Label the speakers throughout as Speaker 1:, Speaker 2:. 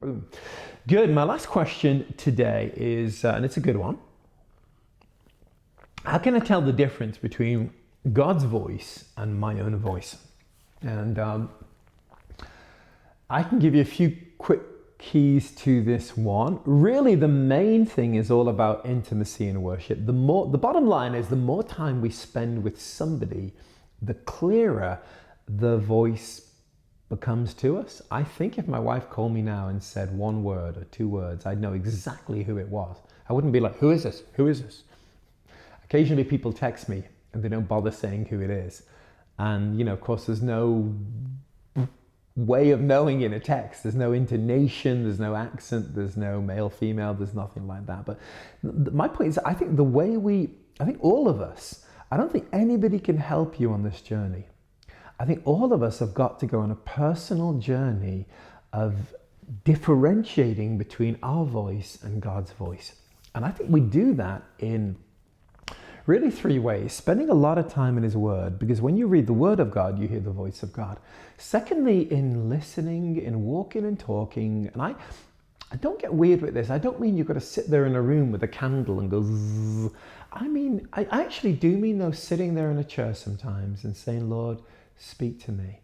Speaker 1: Boom. Good. My last question today is, and it's a good one. How can I tell the difference between God's voice and my own voice? And I can give you a few quick keys to this one. Really, the main thing is all about intimacy and worship. The bottom line is, the more time we spend with somebody, the clearer the voice becomes to us. I think if my wife called me now and said one word or two words, I'd know exactly who it was. I wouldn't be like, who is this? Who is this? Occasionally people text me and they don't bother saying who it is. And, of course, there's no way of knowing in a text. There's no intonation, there's no accent, there's no male, female, there's nothing like that. But my point is, I think all of us, I don't think anybody can help you on this journey. I think all of us have got to go on a personal journey of differentiating between our voice and God's voice. And I think we do that in really three ways. Spending a lot of time in His Word, because when you read the Word of God, you hear the voice of God. Secondly, in listening, in walking and talking. And I don't get weird with this. I don't mean you've got to sit there in a room with a candle and go zzz. I actually do mean though, sitting there in a chair sometimes and saying, Lord, speak to me.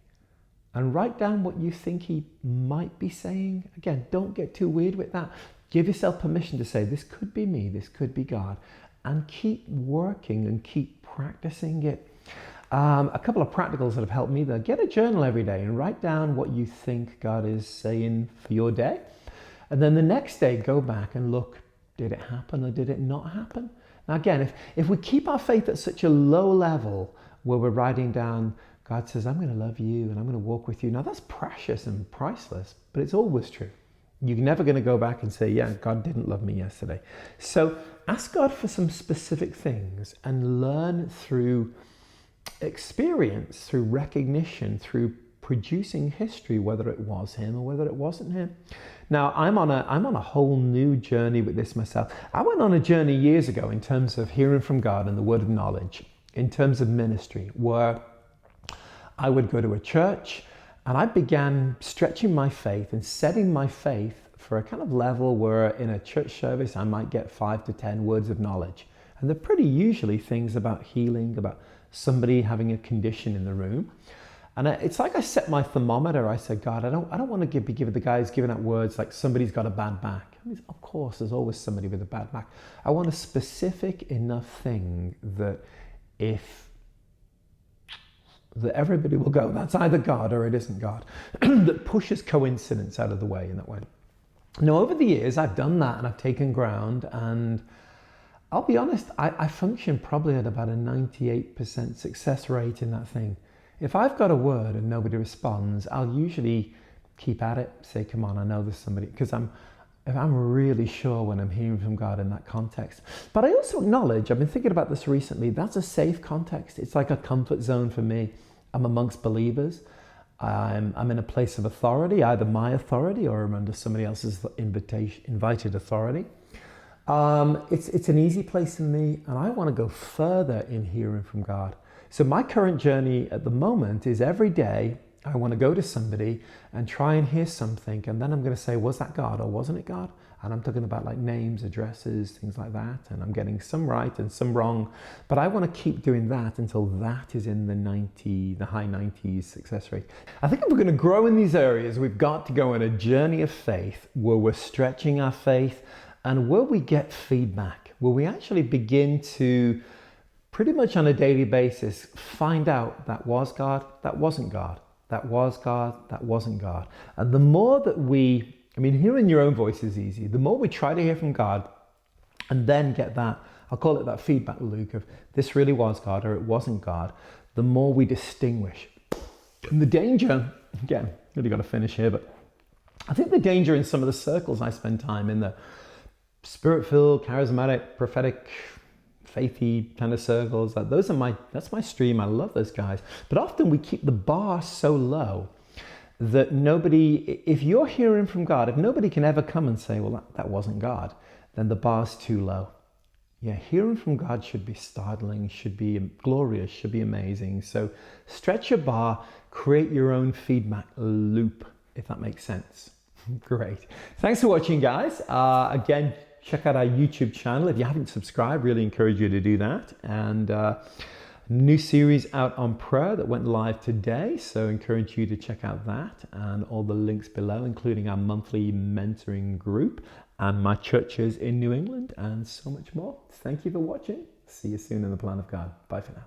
Speaker 1: And write down what you think He might be saying. Again, don't get too weird with that. Give yourself permission to say, this could be me, this could be God. And keep working and keep practicing it. A couple of practicals that have helped me there. Get a journal every day and write down what you think God is saying for your day. And then the next day, go back and look, did it happen or did it not happen? Now again, if we keep our faith at such a low level where we're writing down, God says, I'm going to love you and I'm going to walk with you. Now that's precious and priceless, but it's always true. You're never going to go back and say, yeah, God didn't love me yesterday. So ask God for some specific things and learn through experience, through recognition, through producing history, whether it was Him or whether it wasn't Him. Now, I'm on a whole new journey with this myself. I went on a journey years ago in terms of hearing from God and the word of knowledge, in terms of ministry, where I would go to a church and I began stretching my faith and setting my faith for a kind of level where in a church service I might get 5 to 10 words of knowledge. And they're pretty usually things about healing, about somebody having a condition in the room. And it's like I set my thermometer. I said, God, I don't want to be giving the guys giving out words like somebody's got a bad back. I mean, of course, there's always somebody with a bad back. I want a specific enough thing that that everybody will go, that's either God or it isn't God, that pushes coincidence out of the way in that way. Now, over the years, I've done that and I've taken ground, and I'll be honest, I function probably at about a 98% success rate in that thing. If I've got a word and nobody responds, I'll usually keep at it, say, come on, I know there's somebody, because I'm really sure when I'm hearing from God in that context. But I also acknowledge, I've been thinking about this recently, that's a safe context. It's like a comfort zone for me. I'm amongst believers. I'm in a place of authority, either my authority or I'm under somebody else's invited authority. It's an easy place for me, and I want to go further in hearing from God. So my current journey at the moment is every day I want to go to somebody and try and hear something, and then I'm going to say, was that God or wasn't it God? And I'm talking about like names, addresses, things like that, and I'm getting some right and some wrong, but I want to keep doing that until that is in the high 90s success rate. I think if we're going to grow in these areas, we've got to go on a journey of faith where we're stretching our faith and where we get feedback, where we actually begin to pretty much on a daily basis find out that was God, that wasn't God. That was God, that wasn't God. And the more that hearing your own voice is easy. The more we try to hear from God and then get that, I'll call it that feedback loop of this really was God or it wasn't God, the more we distinguish. And the danger, again, really got to finish here, but I think the danger in some of the circles I spend time in, the spirit-filled, charismatic, prophetic, faithy kind of circles, that's my stream. I love those guys. But often we keep the bar so low that if you're hearing from God, if nobody can ever come and say, well, that wasn't God, then the bar's too low. Yeah, hearing from God should be startling, should be glorious, should be amazing. So stretch your bar, create your own feedback loop, if that makes sense. Great. Thanks for watching, guys. Again, check out our YouTube channel. If you haven't subscribed, really encourage you to do that. And new series out on prayer that went live today. So encourage you to check out that and all the links below, including our monthly mentoring group and my churches in New England and so much more. Thank you for watching. See you soon in the plan of God. Bye for now.